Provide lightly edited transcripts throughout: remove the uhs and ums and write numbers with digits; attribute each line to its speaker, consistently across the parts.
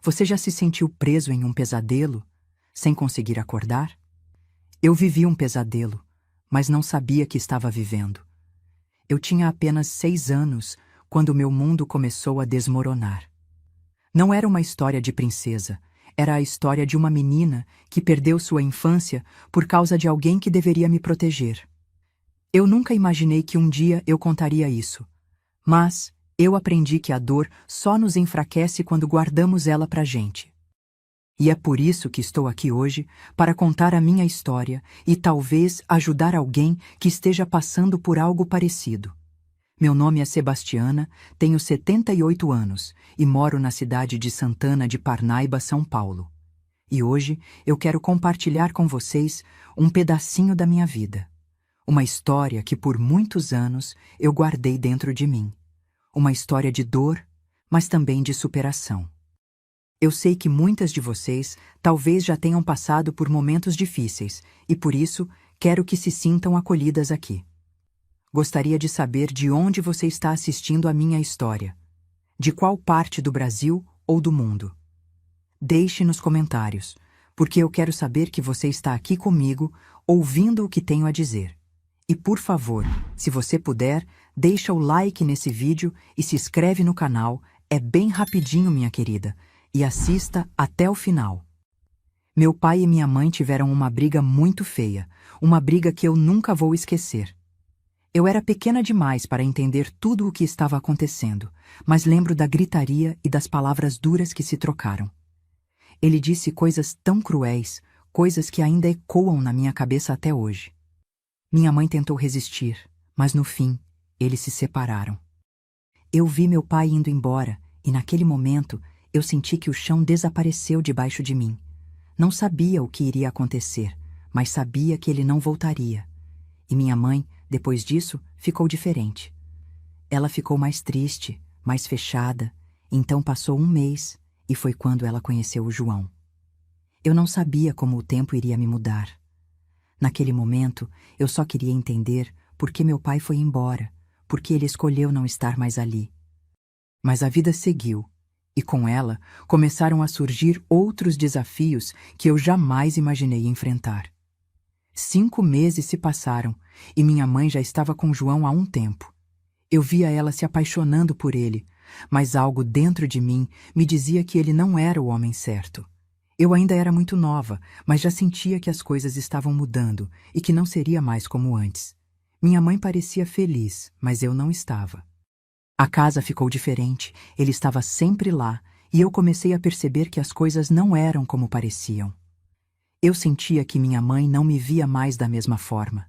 Speaker 1: Você já se sentiu preso em um pesadelo, sem conseguir acordar? Eu vivi um pesadelo, mas não sabia que estava vivendo. Eu tinha apenas 6 anos quando meu mundo começou a desmoronar. Não era uma história de princesa, era a história de uma menina que perdeu sua infância por causa de alguém que deveria me proteger. Eu nunca imaginei que um dia eu contaria isso, mas eu aprendi que a dor só nos enfraquece quando guardamos ela pra gente. E é por isso que estou aqui hoje, para contar a minha história e talvez ajudar alguém que esteja passando por algo parecido. Meu nome é Sebastiana, tenho 78 anos e moro na cidade de Santana de Parnaíba, São Paulo. E hoje eu quero compartilhar com vocês um pedacinho da minha vida. Uma história que por muitos anos eu guardei dentro de mim. Uma história de dor, mas também de superação. Eu sei que muitas de vocês talvez já tenham passado por momentos difíceis e por isso quero que se sintam acolhidas aqui. Gostaria de saber de onde você está assistindo a minha história. De qual parte do Brasil ou do mundo? Deixe nos comentários, porque eu quero saber que você está aqui comigo, ouvindo o que tenho a dizer. E por favor, se você puder, deixa o like nesse vídeo e se inscreve no canal, é bem rapidinho, minha querida, e assista até o final. Meu pai e minha mãe tiveram uma briga muito feia, uma briga que eu nunca vou esquecer. Eu era pequena demais para entender tudo o que estava acontecendo, mas lembro da gritaria e das palavras duras que se trocaram. Ele disse coisas tão cruéis, coisas que ainda ecoam na minha cabeça até hoje. Minha mãe tentou resistir, mas no fim, eles se separaram. Eu vi meu pai indo embora e naquele momento eu senti que o chão desapareceu debaixo de mim. Não sabia o que iria acontecer, mas sabia que ele não voltaria. E minha mãe, depois disso, ficou diferente. Ela ficou mais triste, mais fechada, então passou um mês e foi quando ela conheceu o João. Eu não sabia como o tempo iria me mudar. Naquele momento, eu só queria entender por que meu pai foi embora, por que ele escolheu não estar mais ali. Mas a vida seguiu, e com ela começaram a surgir outros desafios que eu jamais imaginei enfrentar. 5 meses se passaram, e minha mãe já estava com João há um tempo. Eu via ela se apaixonando por ele, mas algo dentro de mim me dizia que ele não era o homem certo. Eu ainda era muito nova, mas já sentia que as coisas estavam mudando e que não seria mais como antes. Minha mãe parecia feliz, mas eu não estava. A casa ficou diferente, ele estava sempre lá, e eu comecei a perceber que as coisas não eram como pareciam. Eu sentia que minha mãe não me via mais da mesma forma.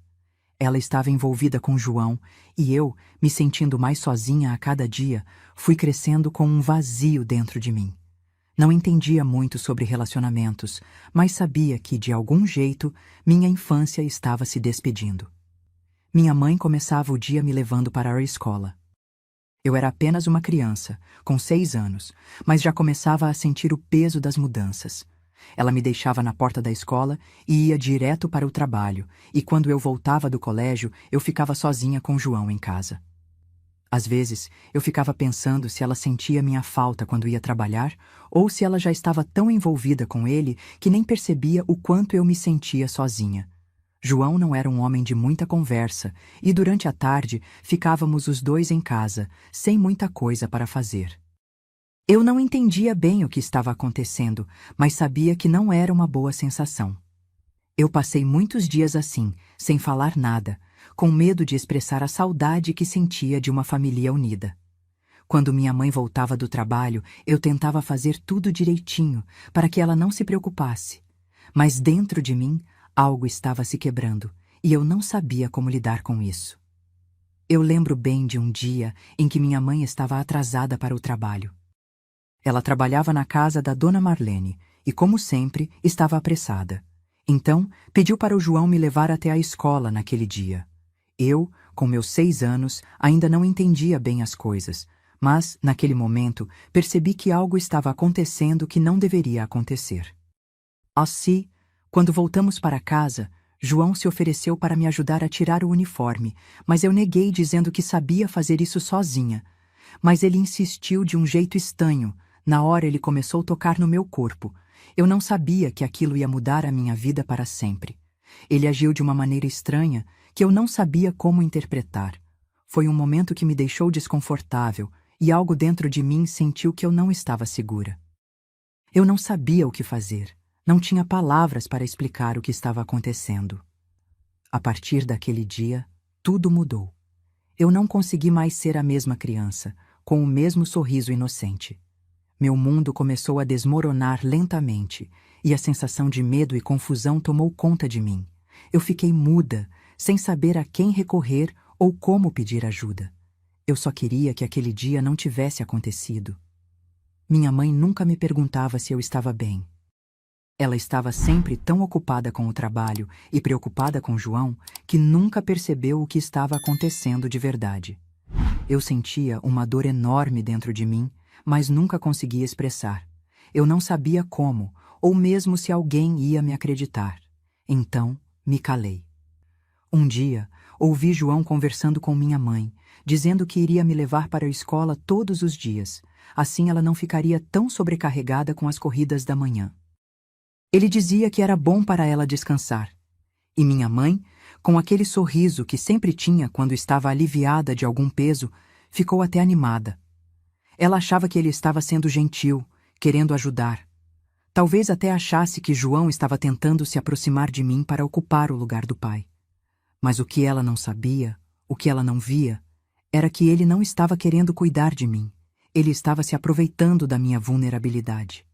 Speaker 1: Ela estava envolvida com João, e eu, me sentindo mais sozinha a cada dia, fui crescendo com um vazio dentro de mim. Não entendia muito sobre relacionamentos, mas sabia que, de algum jeito, minha infância estava se despedindo. Minha mãe começava o dia me levando para a escola. Eu era apenas uma criança, com 6 anos, mas já começava a sentir o peso das mudanças. Ela me deixava na porta da escola e ia direto para o trabalho, e quando eu voltava do colégio, eu ficava sozinha com João em casa. Às vezes, eu ficava pensando se ela sentia minha falta quando ia trabalhar, ou se ela já estava tão envolvida com ele que nem percebia o quanto eu me sentia sozinha. João não era um homem de muita conversa, e durante a tarde ficávamos os dois em casa, sem muita coisa para fazer. Eu não entendia bem o que estava acontecendo, mas sabia que não era uma boa sensação. Eu passei muitos dias assim, sem falar nada, com medo de expressar a saudade que sentia de uma família unida. Quando minha mãe voltava do trabalho, eu tentava fazer tudo direitinho, para que ela não se preocupasse. Mas dentro de mim, algo estava se quebrando, e eu não sabia como lidar com isso. Eu lembro bem de um dia em que minha mãe estava atrasada para o trabalho. Ela trabalhava na casa da Dona Marlene, e como sempre, estava apressada. Então, pediu para o João me levar até a escola naquele dia. Eu, com meus 6 anos, ainda não entendia bem as coisas, mas, naquele momento, percebi que algo estava acontecendo que não deveria acontecer. Assim, quando voltamos para casa, João se ofereceu para me ajudar a tirar o uniforme, mas eu neguei dizendo que sabia fazer isso sozinha. Mas ele insistiu de um jeito estranho, Na hora ele começou a tocar no meu corpo. Eu não sabia que aquilo ia mudar a minha vida para sempre. Ele agiu de uma maneira estranha que eu não sabia como interpretar. Foi um momento que me deixou desconfortável e algo dentro de mim sentiu que eu não estava segura. Eu não sabia o que fazer. Não tinha palavras para explicar o que estava acontecendo. A partir daquele dia, tudo mudou. Eu não consegui mais ser a mesma criança, com o mesmo sorriso inocente. Meu mundo começou a desmoronar lentamente, e a sensação de medo e confusão tomou conta de mim. Eu fiquei muda, sem saber a quem recorrer ou como pedir ajuda. Eu só queria que aquele dia não tivesse acontecido. Minha mãe nunca me perguntava se eu estava bem. Ela estava sempre tão ocupada com o trabalho e preocupada com João que nunca percebeu o que estava acontecendo de verdade. Eu sentia uma dor enorme dentro de mim, mas nunca conseguia expressar. Eu não sabia como, ou mesmo se alguém ia me acreditar. Então, me calei. Um dia, ouvi João conversando com minha mãe, dizendo que iria me levar para a escola todos os dias. Assim ela não ficaria tão sobrecarregada com as corridas da manhã. Ele dizia que era bom para ela descansar. E minha mãe, com aquele sorriso que sempre tinha quando estava aliviada de algum peso, ficou até animada. Ela achava que ele estava sendo gentil, querendo ajudar. Talvez até achasse que João estava tentando se aproximar de mim para ocupar o lugar do pai. Mas o que ela não sabia, o que ela não via, era que ele não estava querendo cuidar de mim. Ele estava se aproveitando da minha vulnerabilidade.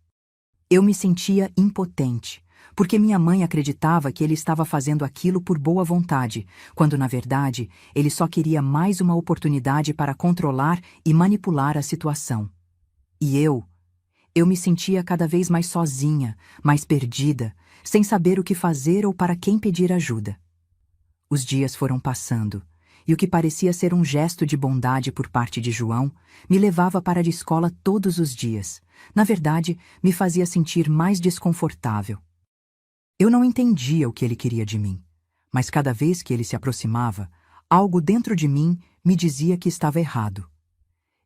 Speaker 1: Eu me sentia impotente, porque minha mãe acreditava que ele estava fazendo aquilo por boa vontade, quando na verdade ele só queria mais uma oportunidade para controlar e manipular a situação. E eu me sentia cada vez mais sozinha, mais perdida, sem saber o que fazer ou para quem pedir ajuda. Os dias foram passando, e o que parecia ser um gesto de bondade por parte de João me levava para a escola todos os dias. Na verdade, me fazia sentir mais desconfortável. Eu não entendia o que ele queria de mim, mas cada vez que ele se aproximava, algo dentro de mim me dizia que estava errado.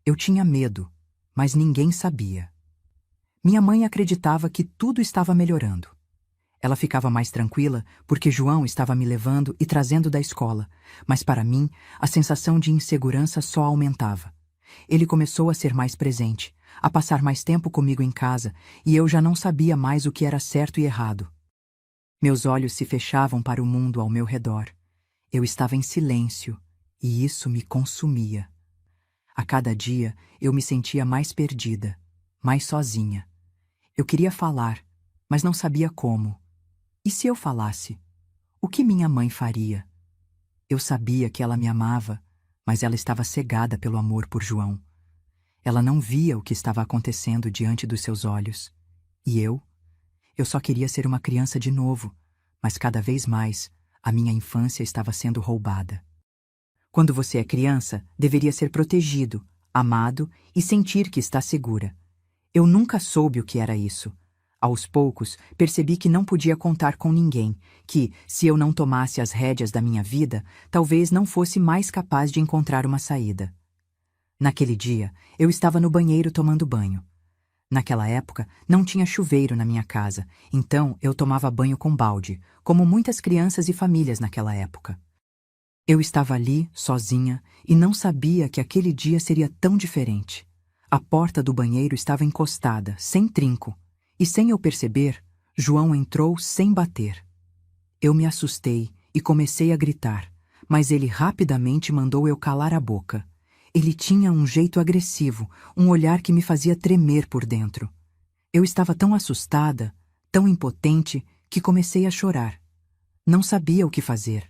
Speaker 1: Eu tinha medo, mas ninguém sabia. Minha mãe acreditava que tudo estava melhorando. Ela ficava mais tranquila porque João estava me levando e trazendo da escola, mas para mim a sensação de insegurança só aumentava. Ele começou a ser mais presente, a passar mais tempo comigo em casa, e eu já não sabia mais o que era certo e errado. Meus olhos se fechavam para o mundo ao meu redor. Eu estava em silêncio, e isso me consumia. A cada dia eu me sentia mais perdida, mais sozinha. Eu queria falar, mas não sabia como. E se eu falasse? O que minha mãe faria? Eu sabia que ela me amava, mas ela estava cegada pelo amor por João. Ela não via o que estava acontecendo diante dos seus olhos. E eu só queria ser uma criança de novo, mas cada vez mais a minha infância estava sendo roubada. Quando você é criança, deveria ser protegido, amado e sentir que está segura. Eu nunca soube o que era isso. Aos poucos, percebi que não podia contar com ninguém, que, se eu não tomasse as rédeas da minha vida, talvez não fosse mais capaz de encontrar uma saída. Naquele dia, eu estava no banheiro tomando banho. Naquela época, não tinha chuveiro na minha casa, então eu tomava banho com balde, como muitas crianças e famílias naquela época. Eu estava ali, sozinha, e não sabia que aquele dia seria tão diferente. A porta do banheiro estava encostada, sem trinco, e sem eu perceber, João entrou sem bater. Eu me assustei e comecei a gritar, mas ele rapidamente mandou eu calar a boca. Ele tinha um jeito agressivo, um olhar que me fazia tremer por dentro. Eu estava tão assustada, tão impotente, que comecei a chorar. Não sabia o que fazer.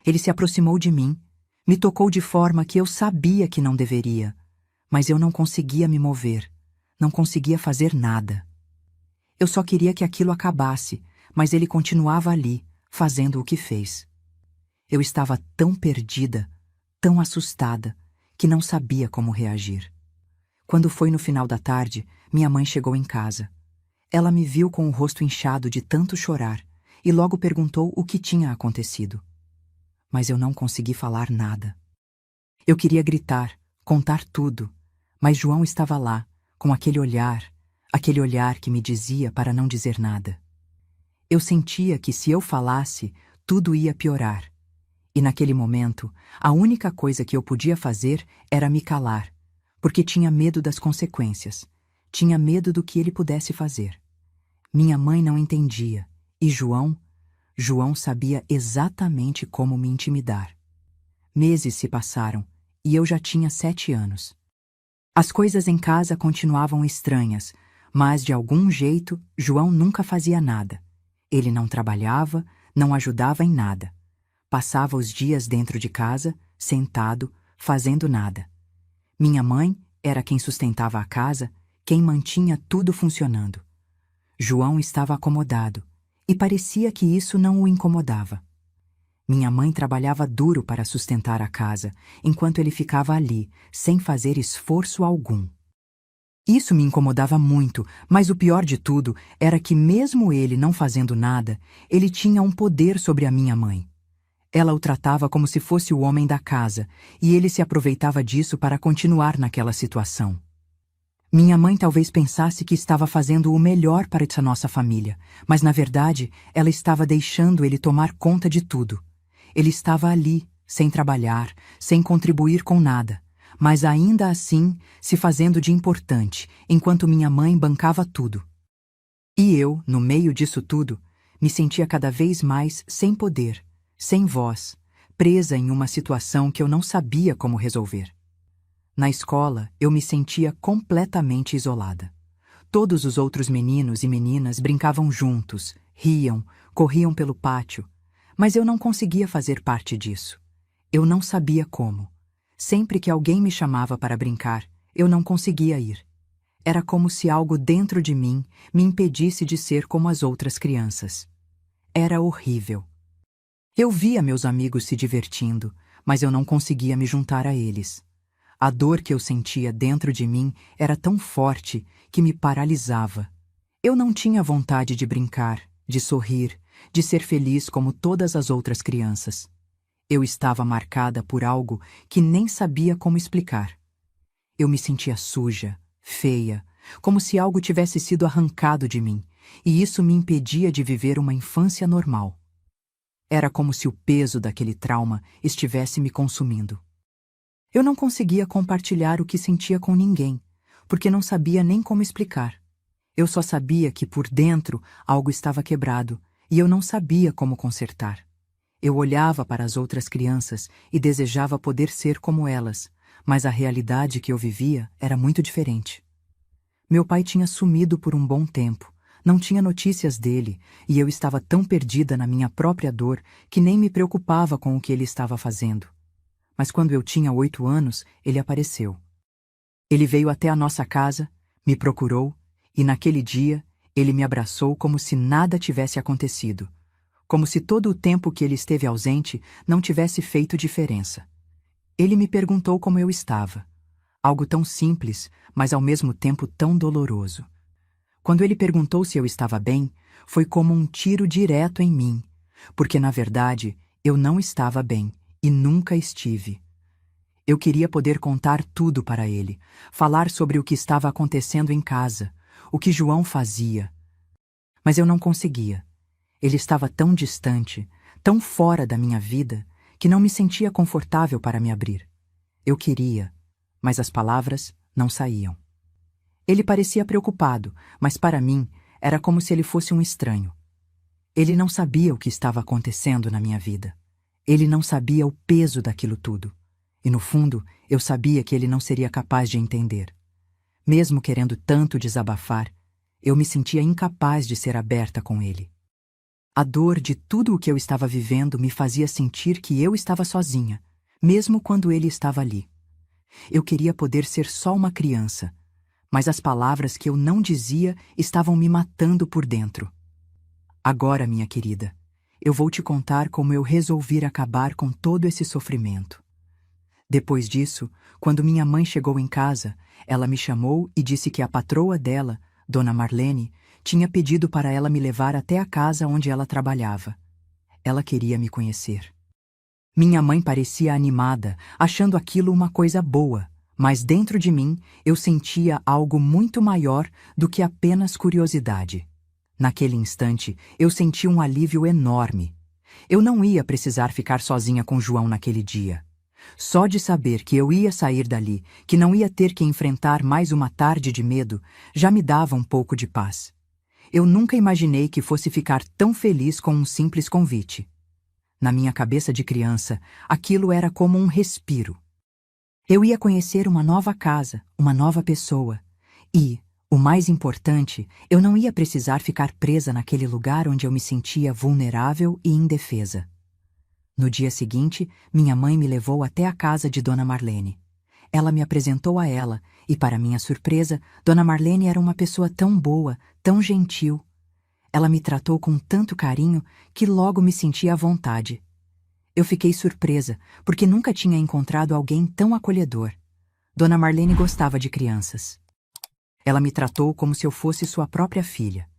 Speaker 1: Ele se aproximou de mim, me tocou de forma que eu sabia que não deveria, mas eu não conseguia me mover, não conseguia fazer nada. Eu só queria que aquilo acabasse, mas ele continuava ali, fazendo o que fez. Eu estava tão perdida, tão assustada, que não sabia como reagir. Quando foi no final da tarde, minha mãe chegou em casa. Ela me viu com o rosto inchado de tanto chorar e logo perguntou o que tinha acontecido. Mas eu não consegui falar nada. Eu queria gritar, contar tudo, mas João estava lá, com aquele olhar que me dizia para não dizer nada. Eu sentia que se eu falasse, tudo ia piorar. E naquele momento, a única coisa que eu podia fazer era me calar, porque tinha medo das consequências, tinha medo do que ele pudesse fazer. Minha mãe não entendia, e João sabia exatamente como me intimidar. Meses se passaram, e eu já tinha 7 anos. As coisas em casa continuavam estranhas, mas de algum jeito João nunca fazia nada. Ele não trabalhava, não ajudava em nada. Passava os dias dentro de casa, sentado, fazendo nada. Minha mãe era quem sustentava a casa, quem mantinha tudo funcionando. João estava acomodado, e parecia que isso não o incomodava. Minha mãe trabalhava duro para sustentar a casa, enquanto ele ficava ali, sem fazer esforço algum. Isso me incomodava muito, mas o pior de tudo era que, mesmo ele não fazendo nada, ele tinha um poder sobre a minha mãe. Ela o tratava como se fosse o homem da casa, e ele se aproveitava disso para continuar naquela situação. Minha mãe talvez pensasse que estava fazendo o melhor para essa nossa família, mas na verdade ela estava deixando ele tomar conta de tudo. Ele estava ali, sem trabalhar, sem contribuir com nada, mas ainda assim se fazendo de importante, enquanto minha mãe bancava tudo. E eu, no meio disso tudo, me sentia cada vez mais sem poder, sem voz, presa em uma situação que eu não sabia como resolver. Na escola, eu me sentia completamente isolada. Todos os outros meninos e meninas brincavam juntos, riam, corriam pelo pátio, mas eu não conseguia fazer parte disso. Eu não sabia como. Sempre que alguém me chamava para brincar, eu não conseguia ir. Era como se algo dentro de mim me impedisse de ser como as outras crianças. Era horrível. Eu via meus amigos se divertindo, mas eu não conseguia me juntar a eles. A dor que eu sentia dentro de mim era tão forte que me paralisava. Eu não tinha vontade de brincar, de sorrir, de ser feliz como todas as outras crianças. Eu estava marcada por algo que nem sabia como explicar. Eu me sentia suja, feia, como se algo tivesse sido arrancado de mim, e isso me impedia de viver uma infância normal. Era como se o peso daquele trauma estivesse me consumindo. Eu não conseguia compartilhar o que sentia com ninguém, porque não sabia nem como explicar. Eu só sabia que por dentro algo estava quebrado, e eu não sabia como consertar. Eu olhava para as outras crianças e desejava poder ser como elas, mas a realidade que eu vivia era muito diferente. Meu pai tinha sumido por um bom tempo, não tinha notícias dele, e eu estava tão perdida na minha própria dor que nem me preocupava com o que ele estava fazendo. Mas quando eu tinha 8 anos, ele apareceu. Ele veio até a nossa casa, me procurou, e naquele dia ele me abraçou como se nada tivesse acontecido, como se todo o tempo que ele esteve ausente não tivesse feito diferença. Ele me perguntou como eu estava, algo tão simples, mas ao mesmo tempo tão doloroso. Quando ele perguntou se eu estava bem, foi como um tiro direto em mim, porque na verdade eu não estava bem e nunca estive. Eu queria poder contar tudo para ele, falar sobre o que estava acontecendo em casa, o que João fazia. Mas eu não conseguia. Ele estava tão distante, tão fora da minha vida, que não me sentia confortável para me abrir. Eu queria, mas as palavras não saíam. Ele parecia preocupado, mas para mim era como se ele fosse um estranho. Ele não sabia o que estava acontecendo na minha vida. Ele não sabia o peso daquilo tudo. E no fundo, eu sabia que ele não seria capaz de entender. Mesmo querendo tanto desabafar, eu me sentia incapaz de ser aberta com ele. A dor de tudo o que eu estava vivendo me fazia sentir que eu estava sozinha, mesmo quando ele estava ali. Eu queria poder ser só uma criança, mas as palavras que eu não dizia estavam me matando por dentro. Agora, minha querida, eu vou te contar como eu resolvi acabar com todo esse sofrimento. Depois disso, quando minha mãe chegou em casa, ela me chamou e disse que a patroa dela, Dona Marlene, tinha pedido para ela me levar até a casa onde ela trabalhava. Ela queria me conhecer. Minha mãe parecia animada, achando aquilo uma coisa boa, Mas dentro de mim eu sentia algo muito maior do que apenas curiosidade. Naquele instante, eu senti um alívio enorme. Eu não ia precisar ficar sozinha com João naquele dia. Só de saber que eu ia sair dali, que não ia ter que enfrentar mais uma tarde de medo, já me dava um pouco de paz. Eu nunca imaginei que fosse ficar tão feliz com um simples convite. Na minha cabeça de criança, aquilo era como um respiro. Eu ia conhecer uma nova casa, uma nova pessoa. E, o mais importante, eu não ia precisar ficar presa naquele lugar onde eu me sentia vulnerável e indefesa. No dia seguinte, minha mãe me levou até a casa de Dona Marlene. Ela me apresentou a ela, e para minha surpresa, Dona Marlene era uma pessoa tão boa, tão gentil. Ela me tratou com tanto carinho que logo me senti à vontade. Eu fiquei surpresa, porque nunca tinha encontrado alguém tão acolhedor. Dona Marlene gostava de crianças. Ela me tratou como se eu fosse sua própria filha.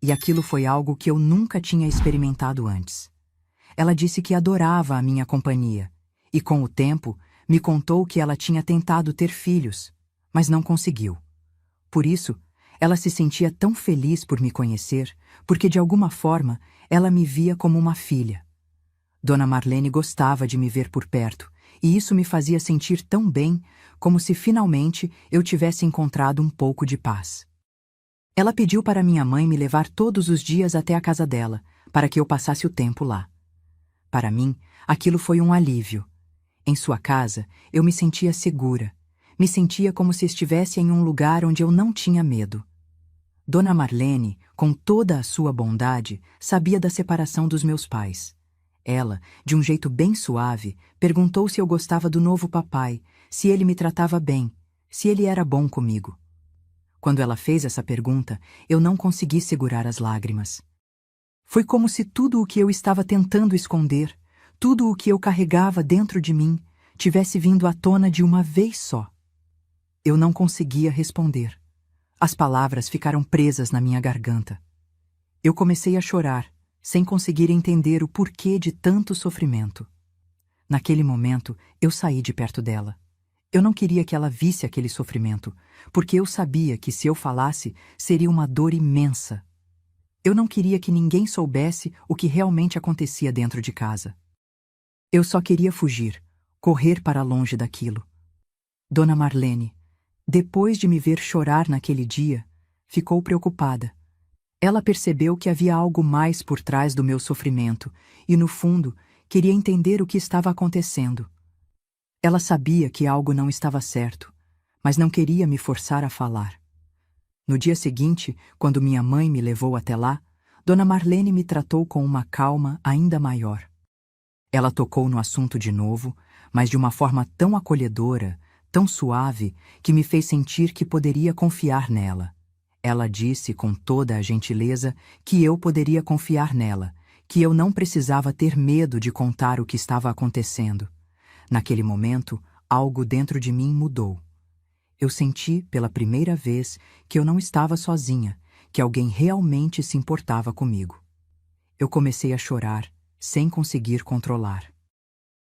Speaker 1: E aquilo foi algo que eu nunca tinha experimentado antes. Ela disse que adorava a minha companhia, e com o tempo me contou que ela tinha tentado ter filhos, mas não conseguiu. Por isso, ela se sentia tão feliz por me conhecer, porque de alguma forma ela me via como uma filha. Dona Marlene gostava de me ver por perto, e isso me fazia sentir tão bem, como se finalmente eu tivesse encontrado um pouco de paz. Ela pediu para minha mãe me levar todos os dias até a casa dela, para que eu passasse o tempo lá. Para mim, aquilo foi um alívio. Em sua casa, eu me sentia segura. Me sentia como se estivesse em um lugar onde eu não tinha medo. Dona Marlene, com toda a sua bondade, sabia da separação dos meus pais. Ela, de um jeito bem suave, perguntou se eu gostava do novo papai, se ele me tratava bem, se ele era bom comigo. Quando ela fez essa pergunta, eu não consegui segurar as lágrimas. Foi como se tudo o que eu estava tentando esconder, tudo o que eu carregava dentro de mim, tivesse vindo à tona de uma vez só. Eu não conseguia responder. As palavras ficaram presas na minha garganta. Eu comecei a chorar, sem conseguir entender o porquê de tanto sofrimento. Naquele momento, eu saí de perto dela. Eu não queria que ela visse aquele sofrimento, porque eu sabia que se eu falasse, seria uma dor imensa. Eu não queria que ninguém soubesse o que realmente acontecia dentro de casa. Eu só queria fugir, correr para longe daquilo. Dona Marlene, depois de me ver chorar naquele dia, ficou preocupada. Ela percebeu que havia algo mais por trás do meu sofrimento e, no fundo, queria entender o que estava acontecendo. Ela sabia que algo não estava certo, mas não queria me forçar a falar. No dia seguinte, quando minha mãe me levou até lá, Dona Marlene me tratou com uma calma ainda maior. Ela tocou no assunto de novo, mas de uma forma tão acolhedora, tão suave, que me fez sentir que poderia confiar nela. Ela disse com toda a gentileza que eu poderia confiar nela, que eu não precisava ter medo de contar o que estava acontecendo. Naquele momento, algo dentro de mim mudou. Eu senti, pela primeira vez, que eu não estava sozinha, que alguém realmente se importava comigo. Eu comecei a chorar, sem conseguir controlar.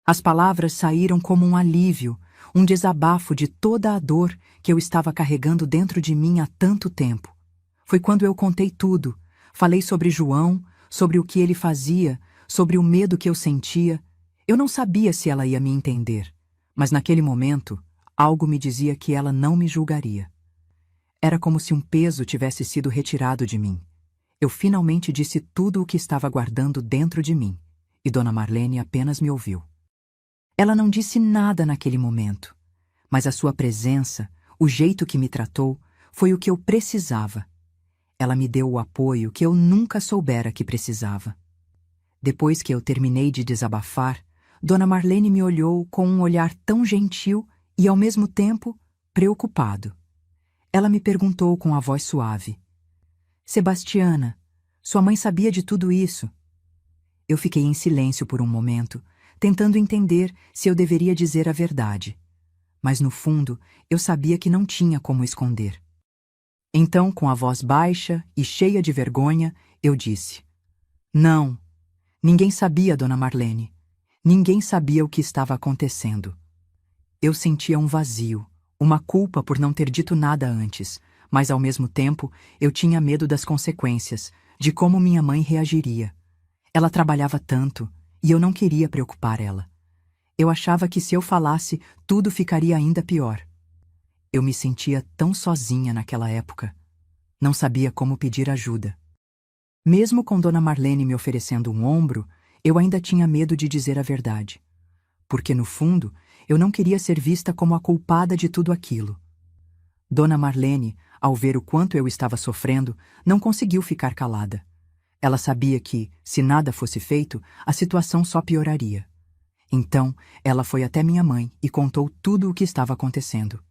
Speaker 1: As palavras saíram como um alívio, um desabafo de toda a dor que eu estava carregando dentro de mim há tanto tempo. Foi quando eu contei tudo. Falei sobre João, sobre o que ele fazia, sobre o medo que eu sentia. Eu não sabia se ela ia me entender, mas naquele momento, algo me dizia que ela não me julgaria. Era como se um peso tivesse sido retirado de mim. Eu finalmente disse tudo o que estava guardando dentro de mim, e Dona Marlene apenas me ouviu. Ela não disse nada naquele momento, mas a sua presença, o jeito que me tratou, foi o que eu precisava. Ela me deu o apoio que eu nunca soubera que precisava. Depois que eu terminei de desabafar, Dona Marlene me olhou com um olhar tão gentil e, ao mesmo tempo, preocupado. Ela me perguntou com a voz suave: Sebastiana, sua mãe sabia de tudo isso? Eu fiquei em silêncio por um momento, tentando entender se eu deveria dizer a verdade. Mas, no fundo, eu sabia que não tinha como esconder. Então, com a voz baixa e cheia de vergonha, eu disse: Não, ninguém sabia, Dona Marlene. Ninguém sabia o que estava acontecendo. Eu sentia um vazio, Uma culpa por não ter dito nada antes, mas ao mesmo tempo eu tinha medo das consequências, de como minha mãe reagiria. Ela trabalhava tanto, e eu não queria preocupar ela. Eu achava que se eu falasse, tudo ficaria ainda pior. Eu me sentia tão sozinha naquela época. Não sabia como pedir ajuda. Mesmo com Dona Marlene me oferecendo um ombro, eu ainda tinha medo de dizer a verdade. Porque, no fundo, eu não queria ser vista como a culpada de tudo aquilo. Dona Marlene, ao ver o quanto eu estava sofrendo, não conseguiu ficar calada. Ela sabia que, se nada fosse feito, a situação só pioraria. Então, ela foi até minha mãe e contou tudo o que estava acontecendo.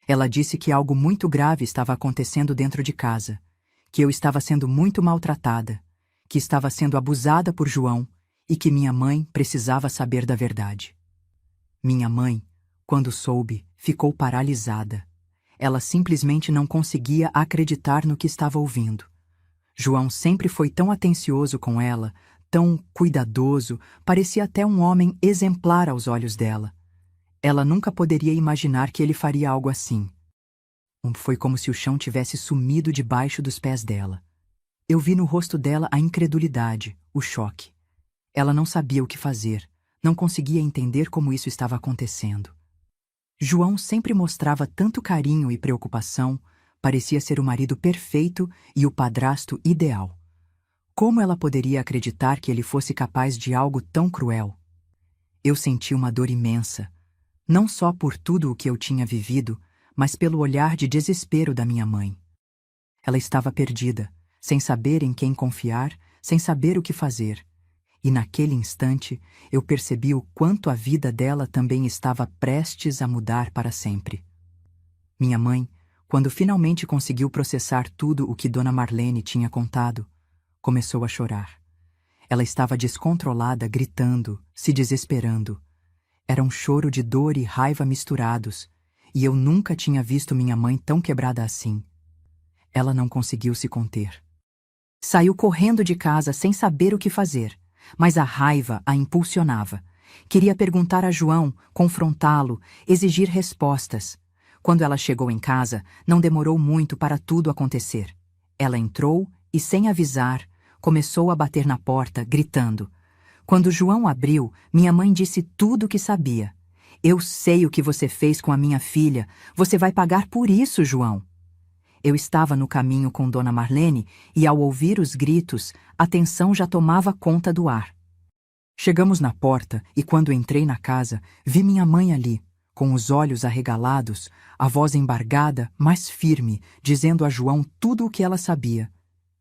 Speaker 1: Ela disse que algo muito grave estava acontecendo dentro de casa, que eu estava sendo muito maltratada, que estava sendo abusada por João e que minha mãe precisava saber da verdade. Minha mãe, quando soube, ficou paralisada. Ela simplesmente não conseguia acreditar no que estava ouvindo. João sempre foi tão atencioso com ela, tão cuidadoso, parecia até um homem exemplar aos olhos dela. Ela nunca poderia imaginar que ele faria algo assim. Foi como se o chão tivesse sumido debaixo dos pés dela. Eu vi no rosto dela a incredulidade, o choque. Ela não sabia o que fazer, não conseguia entender como isso estava acontecendo. João sempre mostrava tanto carinho e preocupação, parecia ser o marido perfeito e o padrasto ideal. Como ela poderia acreditar que ele fosse capaz de algo tão cruel? Eu senti uma dor imensa, não só por tudo o que eu tinha vivido, mas pelo olhar de desespero da minha mãe. Ela estava perdida, sem saber em quem confiar, sem saber o que fazer. E naquele instante, eu percebi o quanto a vida dela também estava prestes a mudar para sempre. Minha mãe, quando finalmente conseguiu processar tudo o que Dona Marlene tinha contado, começou a chorar. Ela estava descontrolada, gritando, se desesperando. Era um choro de dor e raiva misturados, e eu nunca tinha visto minha mãe tão quebrada assim. Ela não conseguiu se conter. Saiu correndo de casa sem saber o que fazer, mas a raiva a impulsionava. Queria perguntar a João, confrontá-lo, exigir respostas. Quando ela chegou em casa, não demorou muito para tudo acontecer. Ela entrou e, sem avisar, começou a bater na porta, gritando. Quando João abriu, minha mãe disse tudo o que sabia. Eu sei o que você fez com a minha filha. Você vai pagar por isso, João. Eu estava no caminho com Dona Marlene e, ao ouvir os gritos, a tensão já tomava conta do ar. Chegamos na porta e, quando entrei na casa, vi minha mãe ali, com os olhos arregalados, a voz embargada, mas firme, dizendo a João tudo o que ela sabia.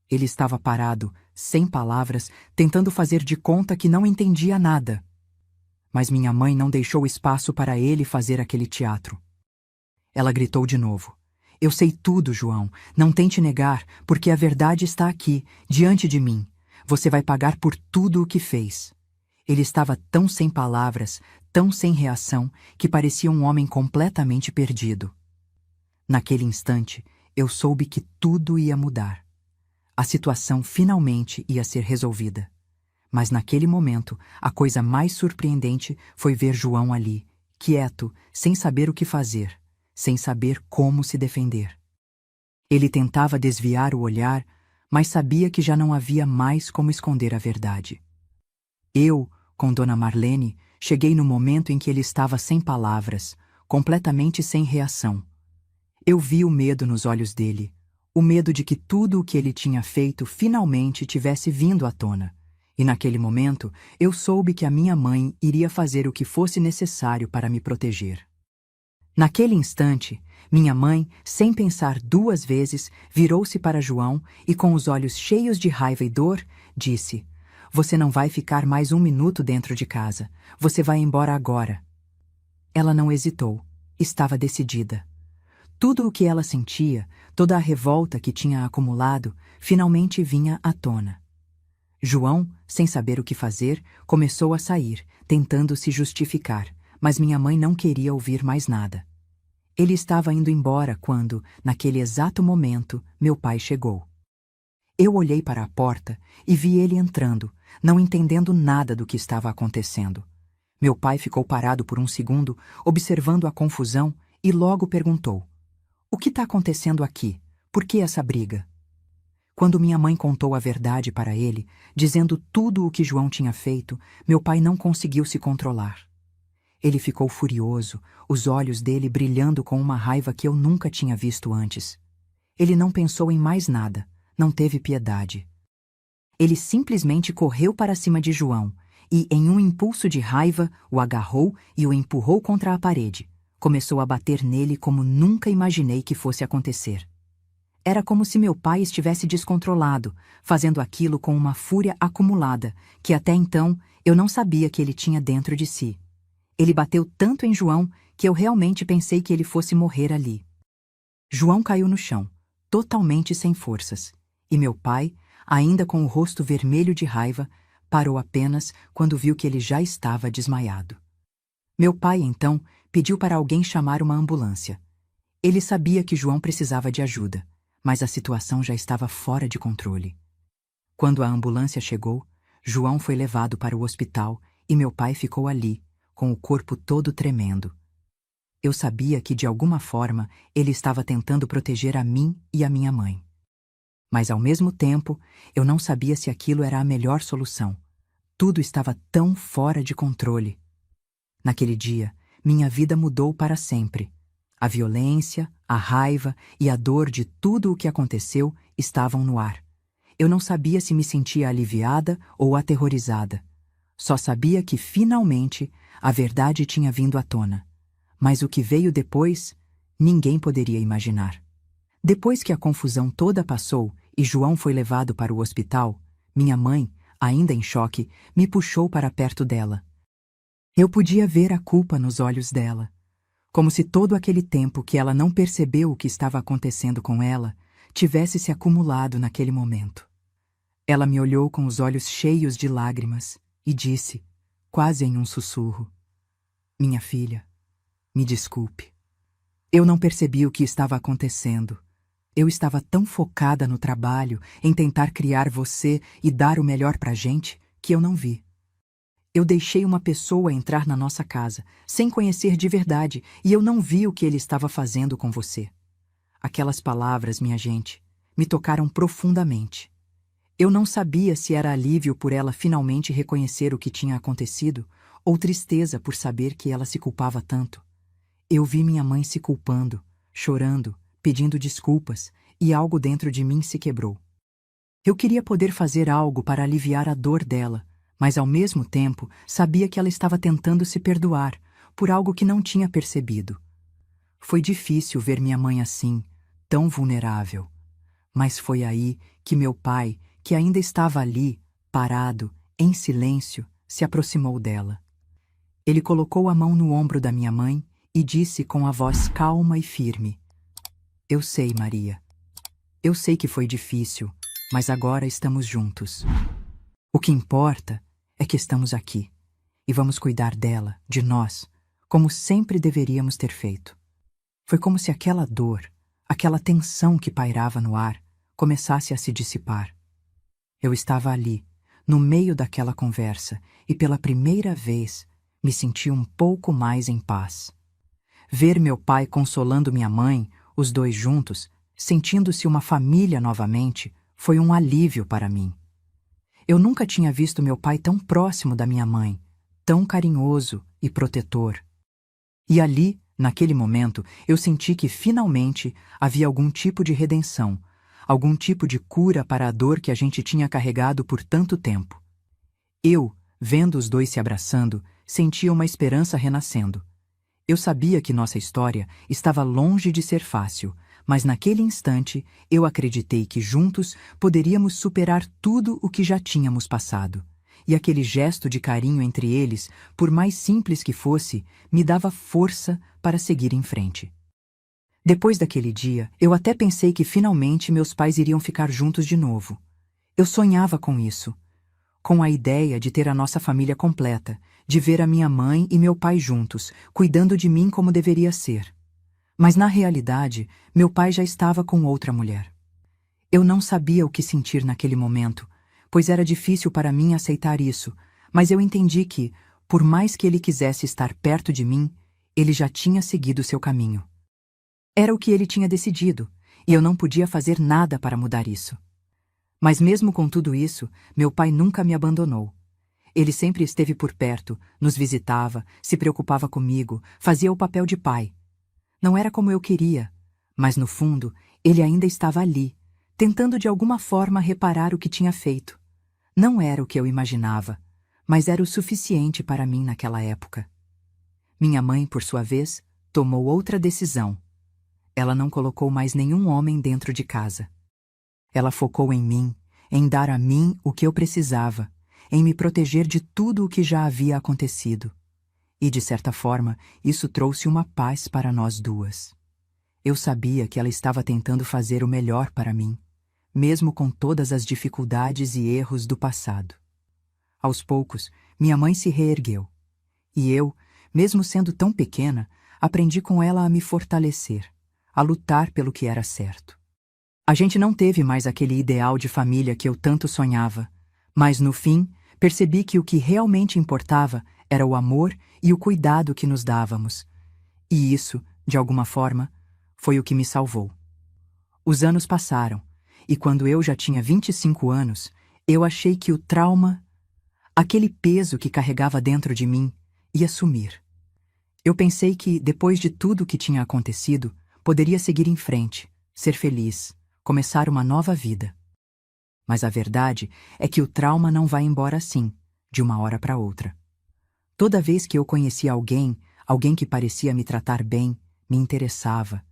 Speaker 1: Ele estava parado, sem palavras, tentando fazer de conta que não entendia nada. Mas minha mãe não deixou espaço para ele fazer aquele teatro. Ela gritou de novo. Eu sei tudo, João. Não tente negar, porque a verdade está aqui, diante de mim. Você vai pagar por tudo o que fez. Ele estava tão sem palavras, tão sem reação, que parecia um homem completamente perdido. Naquele instante, eu soube que tudo ia mudar. A situação finalmente ia ser resolvida. Mas naquele momento, a coisa mais surpreendente foi ver João ali, quieto, sem saber o que fazer, sem saber como se defender. Ele tentava desviar o olhar, mas sabia que já não havia mais como esconder a verdade. Eu, com Dona Marlene, cheguei no momento em que ele estava sem palavras, completamente sem reação. Eu vi o medo nos olhos dele, o medo de que tudo o que ele tinha feito finalmente tivesse vindo à tona. E naquele momento, eu soube que a minha mãe iria fazer o que fosse necessário para me proteger. Naquele instante, minha mãe, sem pensar duas vezes, virou-se para João e, com os olhos cheios de raiva e dor, disse: Você não vai ficar mais um minuto dentro de casa. Você vai embora agora. Ela não hesitou. Estava decidida. Tudo o que ela sentia, toda a revolta que tinha acumulado, finalmente vinha à tona. João, sem saber o que fazer, começou a sair, tentando se justificar, mas minha mãe não queria ouvir mais nada. Ele estava indo embora quando, naquele exato momento, meu pai chegou. Eu olhei para a porta e vi ele entrando, não entendendo nada do que estava acontecendo. Meu pai ficou parado por um segundo, observando a confusão, e logo perguntou: "O que está acontecendo aqui? Por que essa briga?" Quando minha mãe contou a verdade para ele, dizendo tudo o que João tinha feito, meu pai não conseguiu se controlar. Ele ficou furioso, os olhos dele brilhando com uma raiva que eu nunca tinha visto antes. Ele não pensou em mais nada, não teve piedade. Ele simplesmente correu para cima de João e, em um impulso de raiva, o agarrou e o empurrou contra a parede. Começou a bater nele como nunca imaginei que fosse acontecer. Era como se meu pai estivesse descontrolado, fazendo aquilo com uma fúria acumulada, que até então eu não sabia que ele tinha dentro de si. Ele bateu tanto em João que eu realmente pensei que ele fosse morrer ali. João caiu no chão, totalmente sem forças, e meu pai, ainda com o rosto vermelho de raiva, parou apenas quando viu que ele já estava desmaiado. Meu pai, então, pediu para alguém chamar uma ambulância. Ele sabia que João precisava de ajuda, mas a situação já estava fora de controle. Quando a ambulância chegou, João foi levado para o hospital e meu pai ficou ali, com o corpo todo tremendo. Eu sabia que, de alguma forma, ele estava tentando proteger a mim e a minha mãe. Mas, ao mesmo tempo, eu não sabia se aquilo era a melhor solução. Tudo estava tão fora de controle. Naquele dia, minha vida mudou para sempre. A violência, a raiva e a dor de tudo o que aconteceu estavam no ar. Eu não sabia se me sentia aliviada ou aterrorizada. Só sabia que, finalmente, a verdade tinha vindo à tona. Mas o que veio depois, ninguém poderia imaginar. Depois que a confusão toda passou e João foi levado para o hospital, minha mãe, ainda em choque, me puxou para perto dela. Eu podia ver a culpa nos olhos dela. Como se todo aquele tempo que ela não percebeu o que estava acontecendo com ela, tivesse se acumulado naquele momento. Ela me olhou com os olhos cheios de lágrimas e disse, quase em um sussurro: "Minha filha, me desculpe. Eu não percebi o que estava acontecendo. Eu estava tão focada no trabalho, em tentar criar você e dar o melhor pra gente, que eu não vi. Eu deixei uma pessoa entrar na nossa casa, sem conhecer de verdade, e eu não vi o que ele estava fazendo com você." Aquelas palavras, minha gente, me tocaram profundamente. Eu não sabia se era alívio por ela finalmente reconhecer o que tinha acontecido, ou tristeza por saber que ela se culpava tanto. Eu vi minha mãe se culpando, chorando, pedindo desculpas, e algo dentro de mim se quebrou. Eu queria poder fazer algo para aliviar a dor dela, mas ao mesmo tempo sabia que ela estava tentando se perdoar por algo que não tinha percebido. Foi difícil ver minha mãe assim, tão vulnerável. Mas foi aí que meu pai, que ainda estava ali, parado, em silêncio, se aproximou dela. Ele colocou a mão no ombro da minha mãe e disse com a voz calma e firme: "Eu sei, Maria. Eu sei que foi difícil, mas agora estamos juntos. O que importa é que estamos aqui, e vamos cuidar dela, de nós, como sempre deveríamos ter feito." Foi como se aquela dor, aquela tensão que pairava no ar, começasse a se dissipar. Eu estava ali, no meio daquela conversa, e pela primeira vez me senti um pouco mais em paz. Ver meu pai consolando minha mãe, os dois juntos, sentindo-se uma família novamente, foi um alívio para mim. Eu nunca tinha visto meu pai tão próximo da minha mãe, tão carinhoso e protetor. E ali, naquele momento, eu senti que finalmente havia algum tipo de redenção, algum tipo de cura para a dor que a gente tinha carregado por tanto tempo. Eu, vendo os dois se abraçando, sentia uma esperança renascendo. Eu sabia que nossa história estava longe de ser fácil, mas naquele instante eu acreditei que juntos poderíamos superar tudo o que já tínhamos passado. E aquele gesto de carinho entre eles, por mais simples que fosse, me dava força para seguir em frente. Depois daquele dia, eu até pensei que finalmente meus pais iriam ficar juntos de novo. Eu sonhava com isso, com a ideia de ter a nossa família completa, de ver a minha mãe e meu pai juntos, cuidando de mim como deveria ser. Mas na realidade, meu pai já estava com outra mulher. Eu não sabia o que sentir naquele momento, pois era difícil para mim aceitar isso, mas eu entendi que, por mais que ele quisesse estar perto de mim, ele já tinha seguido seu caminho. Era o que ele tinha decidido, e eu não podia fazer nada para mudar isso. Mas mesmo com tudo isso, meu pai nunca me abandonou. Ele sempre esteve por perto, nos visitava, se preocupava comigo, fazia o papel de pai. Não era como eu queria, mas no fundo, ele ainda estava ali, tentando de alguma forma reparar o que tinha feito. Não era o que eu imaginava, mas era o suficiente para mim naquela época. Minha mãe, por sua vez, tomou outra decisão. Ela não colocou mais nenhum homem dentro de casa. Ela focou em mim, em dar a mim o que eu precisava, em me proteger de tudo o que já havia acontecido. E, de certa forma, isso trouxe uma paz para nós duas. Eu sabia que ela estava tentando fazer o melhor para mim, mesmo com todas as dificuldades e erros do passado. Aos poucos, minha mãe se reergueu. E eu, mesmo sendo tão pequena, aprendi com ela a me fortalecer, a lutar pelo que era certo. A gente não teve mais aquele ideal de família que eu tanto sonhava, mas no fim, percebi que o que realmente importava era o amor e o cuidado que nos dávamos. E isso, de alguma forma, foi o que me salvou. Os anos passaram, e quando eu já tinha 25 anos, eu achei que o trauma, aquele peso que carregava dentro de mim, ia sumir. Eu pensei que, depois de tudo o que tinha acontecido, poderia seguir em frente, ser feliz, começar uma nova vida. Mas a verdade é que o trauma não vai embora assim, de uma hora para outra. Toda vez que eu conhecia alguém que parecia me tratar bem, me interessava,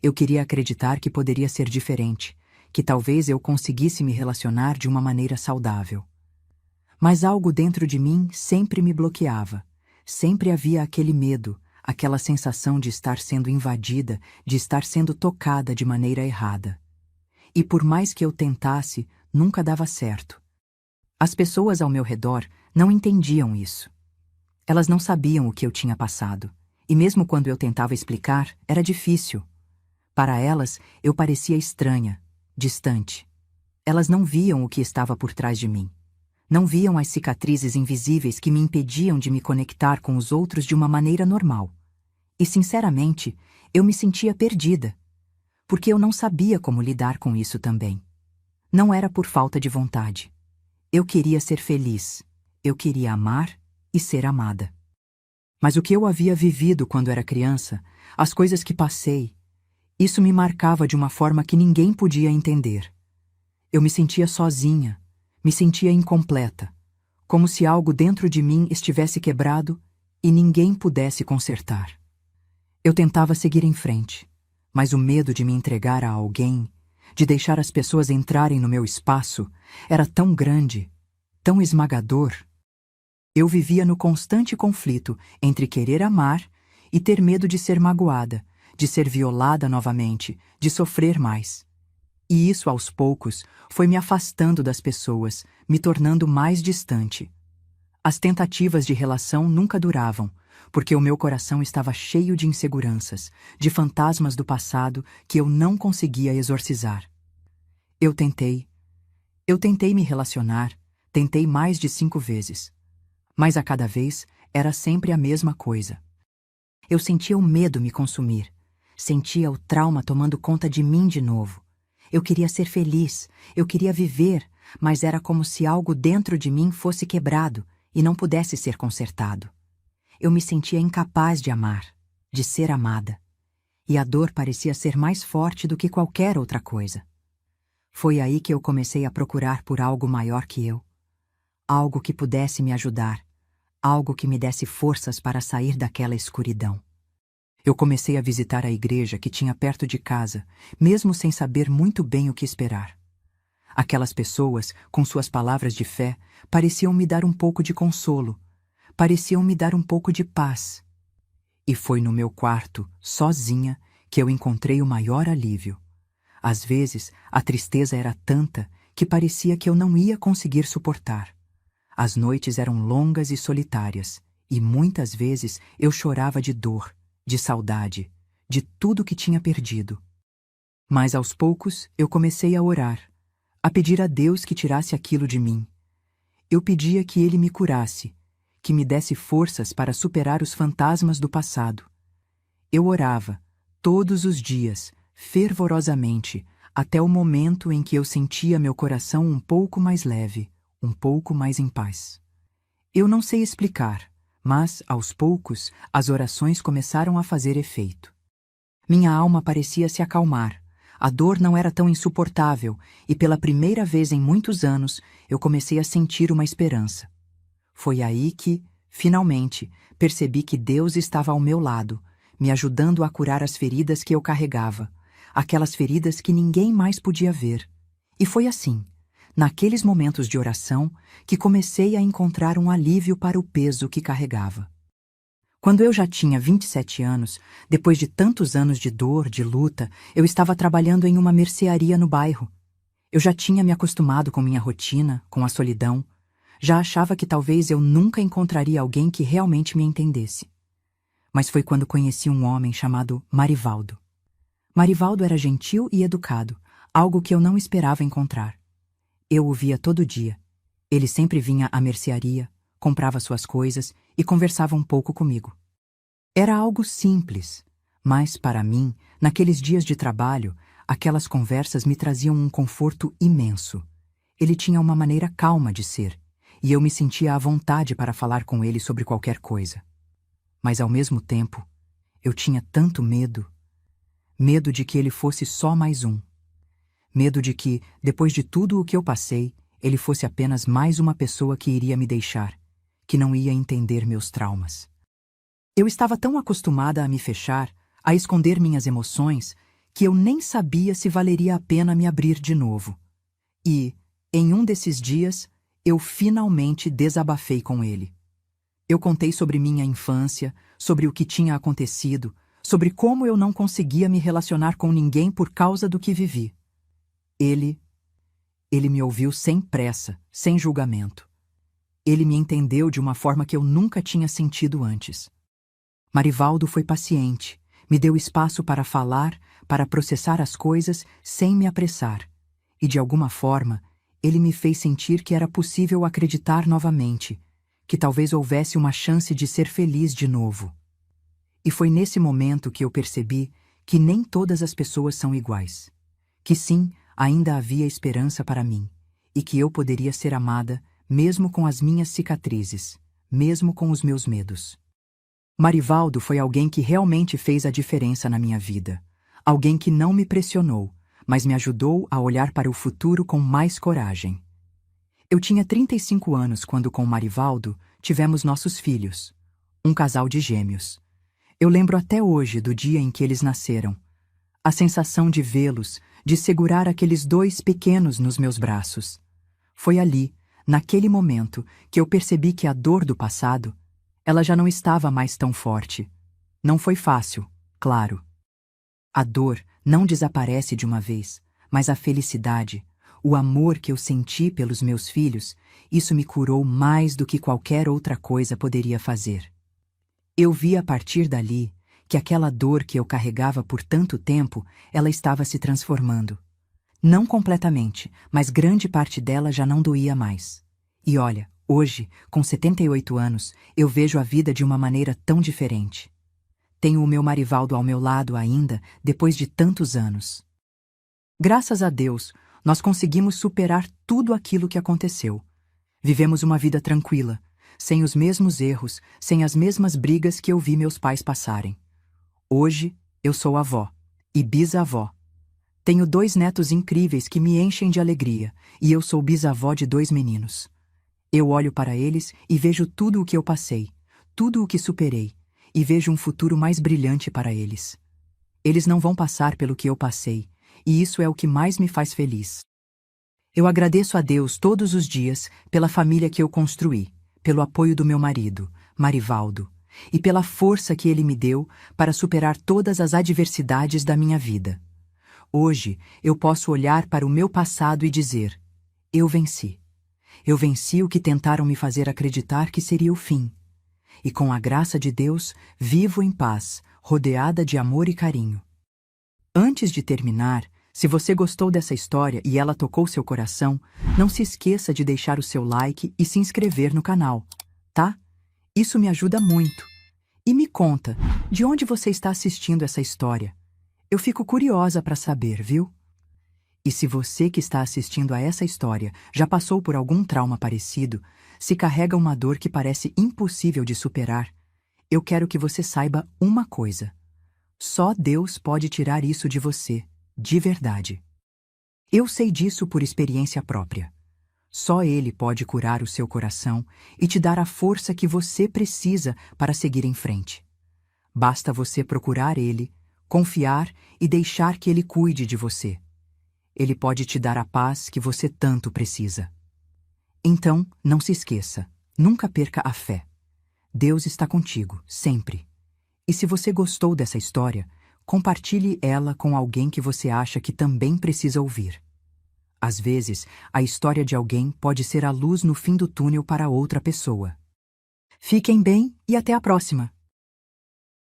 Speaker 1: eu queria acreditar que poderia ser diferente, que talvez eu conseguisse me relacionar de uma maneira saudável. Mas algo dentro de mim sempre me bloqueava. Sempre havia aquele medo, aquela sensação de estar sendo invadida, de estar sendo tocada de maneira errada. E por mais que eu tentasse, nunca dava certo. As pessoas ao meu redor não entendiam isso. Elas não sabiam o que eu tinha passado, e mesmo quando eu tentava explicar, era difícil. Para elas, eu parecia estranha, distante. Elas não viam o que estava por trás de mim. Não viam as cicatrizes invisíveis que me impediam de me conectar com os outros de uma maneira normal. E, sinceramente, eu me sentia perdida, porque eu não sabia como lidar com isso também. Não era por falta de vontade. Eu queria ser feliz, eu queria amar e ser amada. Mas o que eu havia vivido quando era criança, as coisas que passei, isso me marcava de uma forma que ninguém podia entender. Eu me sentia sozinha, me sentia incompleta, como se algo dentro de mim estivesse quebrado e ninguém pudesse consertar. Eu tentava seguir em frente, mas o medo de me entregar a alguém, de deixar as pessoas entrarem no meu espaço, era tão grande, tão esmagador. Eu vivia no constante conflito entre querer amar e ter medo de ser magoada, de ser violada novamente, de sofrer mais. E isso, aos poucos, foi me afastando das pessoas, me tornando mais distante. As tentativas de relação nunca duravam, porque o meu coração estava cheio de inseguranças, de fantasmas do passado que eu não conseguia exorcizar. Eu tentei me relacionar, tentei mais de 5 vezes. Mas a cada vez era sempre a mesma coisa. Eu sentia o medo me consumir, sentia o trauma tomando conta de mim de novo. Eu queria ser feliz, eu queria viver, mas era como se algo dentro de mim fosse quebrado e não pudesse ser consertado. Eu me sentia incapaz de amar, de ser amada. E a dor parecia ser mais forte do que qualquer outra coisa. Foi aí que eu comecei a procurar por algo maior que eu. Algo que pudesse me ajudar, algo que me desse forças para sair daquela escuridão. Eu comecei a visitar a igreja que tinha perto de casa, mesmo sem saber muito bem o que esperar. Aquelas pessoas, com suas palavras de fé, pareciam me dar um pouco de consolo, pareciam me dar um pouco de paz. E foi no meu quarto, sozinha, que eu encontrei o maior alívio. Às vezes, a tristeza era tanta que parecia que eu não ia conseguir suportar. As noites eram longas e solitárias, e muitas vezes eu chorava de dor, de saudade, de tudo que tinha perdido. Mas aos poucos eu comecei a orar, a pedir a Deus que tirasse aquilo de mim. Eu pedia que Ele me curasse, que me desse forças para superar os fantasmas do passado. Eu orava, todos os dias, fervorosamente, até o momento em que eu sentia meu coração um pouco mais leve, um pouco mais em paz. Eu não sei explicar, mas, aos poucos, as orações começaram a fazer efeito. Minha alma parecia se acalmar, a dor não era tão insuportável e pela primeira vez em muitos anos eu comecei a sentir uma esperança. Foi aí que, finalmente, percebi que Deus estava ao meu lado, me ajudando a curar as feridas que eu carregava, aquelas feridas que ninguém mais podia ver. E foi assim, naqueles momentos de oração, que comecei a encontrar um alívio para o peso que carregava. Quando eu já tinha 27 anos, depois de tantos anos de dor, de luta, eu estava trabalhando em uma mercearia no bairro. Eu já tinha me acostumado com minha rotina, com a solidão. Já achava que talvez eu nunca encontraria alguém que realmente me entendesse. Mas foi quando conheci um homem chamado Marivaldo. Marivaldo era gentil e educado, algo que eu não esperava encontrar. Eu o via todo dia. Ele sempre vinha à mercearia, comprava suas coisas e conversava um pouco comigo. Era algo simples, mas, para mim, naqueles dias de trabalho, aquelas conversas me traziam um conforto imenso. Ele tinha uma maneira calma de ser, e eu me sentia à vontade para falar com ele sobre qualquer coisa. Mas, ao mesmo tempo, eu tinha tanto medo. Medo de que ele fosse só mais um. Medo de que, depois de tudo o que eu passei, ele fosse apenas mais uma pessoa que iria me deixar, que não ia entender meus traumas. Eu estava tão acostumada a me fechar, a esconder minhas emoções, que eu nem sabia se valeria a pena me abrir de novo. E, em um desses dias, eu finalmente desabafei com ele. Eu contei sobre minha infância, sobre o que tinha acontecido, sobre como eu não conseguia me relacionar com ninguém por causa do que vivi. Ele me ouviu sem pressa, sem julgamento. Ele me entendeu de uma forma que eu nunca tinha sentido antes. Marivaldo foi paciente, me deu espaço para falar, para processar as coisas sem me apressar. E de alguma forma, ele me fez sentir que era possível acreditar novamente, que talvez houvesse uma chance de ser feliz de novo. E foi nesse momento que eu percebi que nem todas as pessoas são iguais. Que sim, ainda havia esperança para mim, e que eu poderia ser amada, mesmo com as minhas cicatrizes, mesmo com os meus medos. Marivaldo foi alguém que realmente fez a diferença na minha vida. Alguém que não me pressionou, mas me ajudou a olhar para o futuro com mais coragem. Eu tinha 35 anos quando, com Marivaldo, tivemos nossos filhos, um casal de gêmeos. Eu lembro até hoje do dia em que eles nasceram. A sensação de vê-los, de segurar aqueles dois pequenos nos meus braços. Foi ali, naquele momento, que eu percebi que a dor do passado, ela já não estava mais tão forte. Não foi fácil, claro. A dor não desaparece de uma vez, mas a felicidade, o amor que eu senti pelos meus filhos, isso me curou mais do que qualquer outra coisa poderia fazer. Eu vi a partir dali que aquela dor que eu carregava por tanto tempo, ela estava se transformando. Não completamente, mas grande parte dela já não doía mais. E olha, hoje, com 78 anos, eu vejo a vida de uma maneira tão diferente. Tenho o meu Marivaldo ao meu lado ainda, depois de tantos anos. Graças a Deus, nós conseguimos superar tudo aquilo que aconteceu. Vivemos uma vida tranquila, sem os mesmos erros, sem as mesmas brigas que eu vi meus pais passarem. Hoje, eu sou avó e bisavó. Tenho 2 netos incríveis que me enchem de alegria, e eu sou bisavó de 2 meninos. Eu olho para eles e vejo tudo o que eu passei, tudo o que superei, e vejo um futuro mais brilhante para eles. Eles não vão passar pelo que eu passei, e isso é o que mais me faz feliz. Eu agradeço a Deus todos os dias pela família que eu construí, pelo apoio do meu marido, Marivaldo, e pela força que ele me deu para superar todas as adversidades da minha vida. Hoje, eu posso olhar para o meu passado e dizer: eu venci. Eu venci o que tentaram me fazer acreditar que seria o fim. E com a graça de Deus, vivo em paz, rodeada de amor e carinho. Antes de terminar, se você gostou dessa história e ela tocou seu coração, não se esqueça de deixar o seu like e se inscrever no canal, tá? Isso me ajuda muito. E me conta, de onde você está assistindo essa história? Eu fico curiosa para saber, viu? E se você que está assistindo a essa história já passou por algum trauma parecido, se carrega uma dor que parece impossível de superar, eu quero que você saiba uma coisa. Só Deus pode tirar isso de você, de verdade. Eu sei disso por experiência própria. Só Ele pode curar o seu coração e te dar a força que você precisa para seguir em frente. Basta você procurar Ele, confiar e deixar que Ele cuide de você. Ele pode te dar a paz que você tanto precisa. Então, não se esqueça, nunca perca a fé. Deus está contigo, sempre. E se você gostou dessa história, compartilhe ela com alguém que você acha que também precisa ouvir. Às vezes, a história de alguém pode ser a luz no fim do túnel para outra pessoa. Fiquem bem e até a próxima!